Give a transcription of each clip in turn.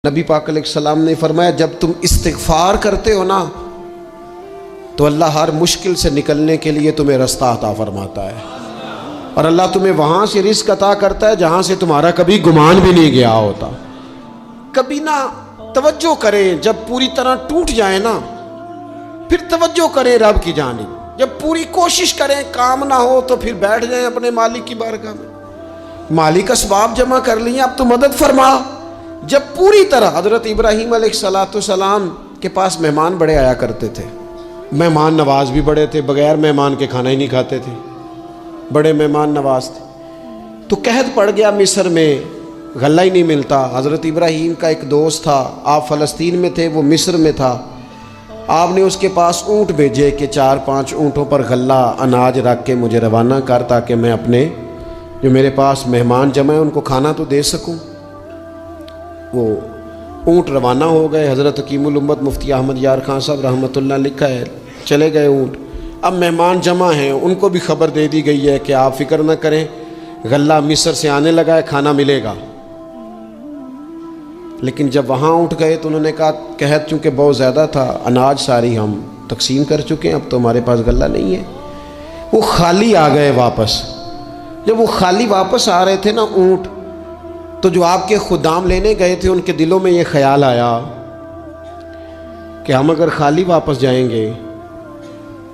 نبی پاک علیہ السلام نے فرمایا جب تم استغفار کرتے ہو نا تو اللہ ہر مشکل سے نکلنے کے لیے تمہیں رستہ عطا فرماتا ہے، اور اللہ تمہیں وہاں سے رزق عطا کرتا ہے جہاں سے تمہارا کبھی گمان بھی نہیں گیا ہوتا۔ کبھی نہ توجہ کریں، جب پوری طرح ٹوٹ جائیں نا پھر توجہ کریں رب کی جانب، جب پوری کوشش کریں کام نہ ہو تو پھر بیٹھ جائیں اپنے مالک کی بارگاہ میں، مالک اسباب جمع کر لیے اب تو مدد فرما۔ جب پوری طرح حضرت ابراہیم علیہ السلام کے پاس مہمان بڑے آیا کرتے تھے، مہمان نواز بھی بڑے تھے، بغیر مہمان کے کھانا ہی نہیں کھاتے تھے، بڑے مہمان نواز تھے۔ تو قحط پڑ گیا مصر میں، غلہ ہی نہیں ملتا۔ حضرت ابراہیم کا ایک دوست تھا، آپ فلسطین میں تھے، وہ مصر میں تھا۔ آپ نے اس کے پاس اونٹ بھیجے کہ 4-5 اونٹوں پر غلہ اناج رکھ کے مجھے روانہ کر تاکہ میں اپنے جو میرے پاس مہمان جمع ہیں ان کو کھانا تو دے سکوں۔ وہ اونٹ روانہ ہو گئے۔ حضرت حکیم الامت مفتی احمد یار خان صاحب رحمۃ اللہ لکھا ہے، چلے گئے اونٹ۔ اب مہمان جمع ہیں، ان کو بھی خبر دے دی گئی ہے کہ آپ فکر نہ کریں، غلہ مصر سے آنے لگا ہے، کھانا ملے گا۔ لیکن جب وہاں اٹھ گئے تو انہوں نے کہا قحط چونکہ بہت زیادہ تھا، اناج ساری ہم تقسیم کر چکے ہیں، اب تو ہمارے پاس غلہ نہیں ہے۔ وہ خالی آ گئے واپس۔ جب وہ خالی واپس آ رہے تھے نا اونٹ، تو جو آپ کے خدام لینے گئے تھے ان کے دلوں میں یہ خیال آیا کہ ہم اگر خالی واپس جائیں گے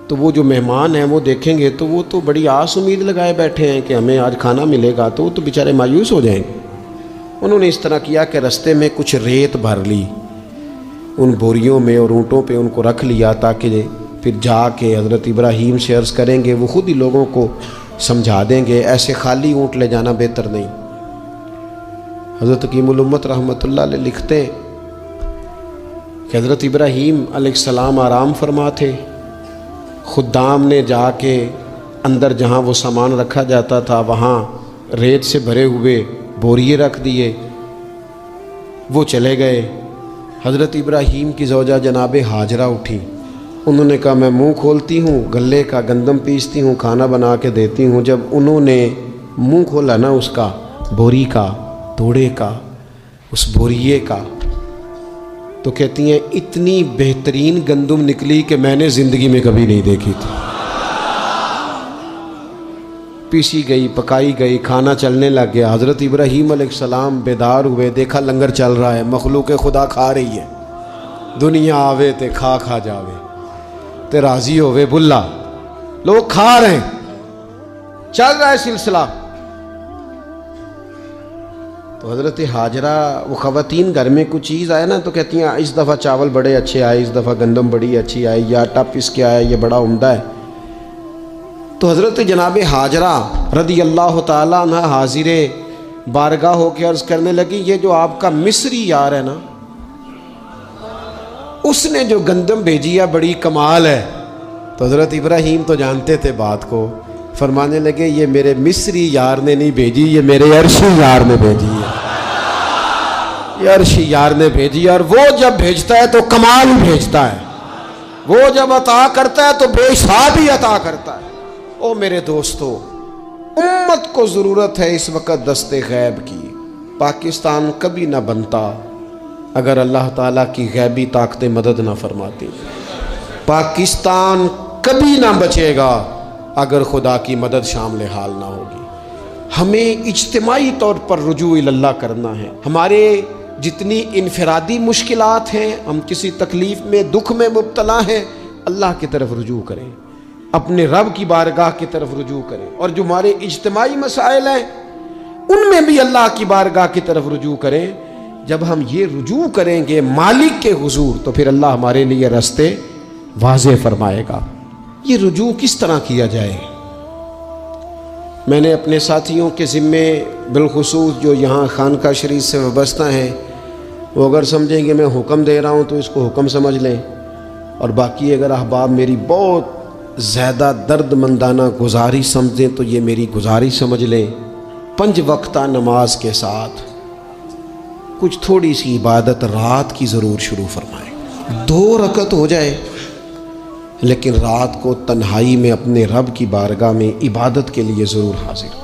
تو وہ جو مہمان ہیں وہ دیکھیں گے تو وہ تو بڑی آس امید لگائے بیٹھے ہیں کہ ہمیں آج کھانا ملے گا، تو وہ تو بیچارے مایوس ہو جائیں گے۔ انہوں نے اس طرح کیا کہ رستے میں کچھ ریت بھر لی ان بوریوں میں اور اونٹوں پہ ان کو رکھ لیا تاکہ پھر جا کے حضرت ابراہیم سے عرض کریں گے، وہ خود ہی لوگوں کو سمجھا دیں گے، ایسے خالی اونٹ لے جانا بہتر نہیں۔ حضرت حکیم الامت رحمۃ اللہ علیہ لکھتے ہیں کہ حضرت ابراہیم علیہ السلام آرام فرما تھے، خدام نے جا کے اندر جہاں وہ سامان رکھا جاتا تھا وہاں ریت سے بھرے ہوئے بوریے رکھ دیے، وہ چلے گئے۔ حضرت ابراہیم کی زوجہ جناب ہاجرہ اٹھی، انہوں نے کہا میں منہ کھولتی ہوں، گلے کا گندم پیستی ہوں، کھانا بنا کے دیتی ہوں۔ جب انہوں نے منہ کھولا نا اس کا، بوری کا، توڑے کا، اس بوریے کا، تو کہتی ہیں اتنی بہترین گندم نکلی کہ میں نے زندگی میں کبھی نہیں دیکھی تھی۔ پیسی گئی، پکائی گئی، کھانا چلنے لگ گیا۔ حضرت ابراہیم علیہ السلام بیدار ہوئے، دیکھا لنگر چل رہا ہے، مخلوق خدا کھا رہی ہے۔ دنیا آوے تے کھا کھا جاوے تے راضی ہوئے بلا، لوگ کھا رہے ہیں، چل رہا ہے سلسلہ۔ تو حضرت ہاجرہ، وہ خواتین گھر میں کچھ چیز آئے نا تو کہتی ہیں اس دفعہ چاول بڑے اچھے آئے، اس دفعہ گندم بڑی اچھی آئی، یا آٹا پس کے آیا، یہ بڑا عمدہ ہے۔ تو حضرت جناب ہاجرہ رضی اللہ تعالیٰ عنہ حاضر بارگاہ ہو کے عرض کرنے لگی، یہ جو آپ کا مصری یار ہے نا، اس نے جو گندم بھیجی ہے بڑی کمال ہے۔ تو حضرت ابراہیم تو جانتے تھے بات کو، فرمانے لگے یہ میرے مصری یار نے نہیں بھیجی، یہ میرے عرشی یار نے بھیجی ہے، یہ عرشی یار نے بھیجی ہے، اور وہ جب بھیجتا ہے تو کمال بھیجتا ہے، وہ جب عطا کرتا ہے تو بے حساب ہی عطا کرتا ہے۔ او میرے دوستو، امت کو ضرورت ہے اس وقت دست غیب کی۔ پاکستان کبھی نہ بنتا اگر اللہ تعالیٰ کی غیبی طاقتیں مدد نہ فرماتی، پاکستان کبھی نہ بچے گا اگر خدا کی مدد شامل حال نہ ہوگی۔ ہمیں اجتماعی طور پر رجوع اللہ کرنا ہے۔ ہمارے جتنی انفرادی مشکلات ہیں، ہم کسی تکلیف میں، دکھ میں مبتلا ہیں، اللہ کی طرف رجوع کریں، اپنے رب کی بارگاہ کی طرف رجوع کریں، اور جو ہمارے اجتماعی مسائل ہیں ان میں بھی اللہ کی بارگاہ کی طرف رجوع کریں۔ جب ہم یہ رجوع کریں گے مالک کے حضور تو پھر اللہ ہمارے لیے راستے واضح فرمائے گا۔ یہ رجوع کس طرح کیا جائے؟ میں نے اپنے ساتھیوں کے ذمے، بالخصوص جو یہاں خانقاہ شریف سے وابستہ ہیں، وہ اگر سمجھیں کہ میں حکم دے رہا ہوں تو اس کو حکم سمجھ لیں، اور باقی اگر احباب میری بہت زیادہ درد مندانہ گزارش سمجھیں تو یہ میری گزارش سمجھ لیں۔ 5 وقتہ نماز کے ساتھ کچھ تھوڑی سی عبادت رات کی ضرور شروع فرمائیں، 2 رکعت ہو جائے، لیکن رات کو تنہائی میں اپنے رب کی بارگاہ میں عبادت کے لیے ضرور حاضر۔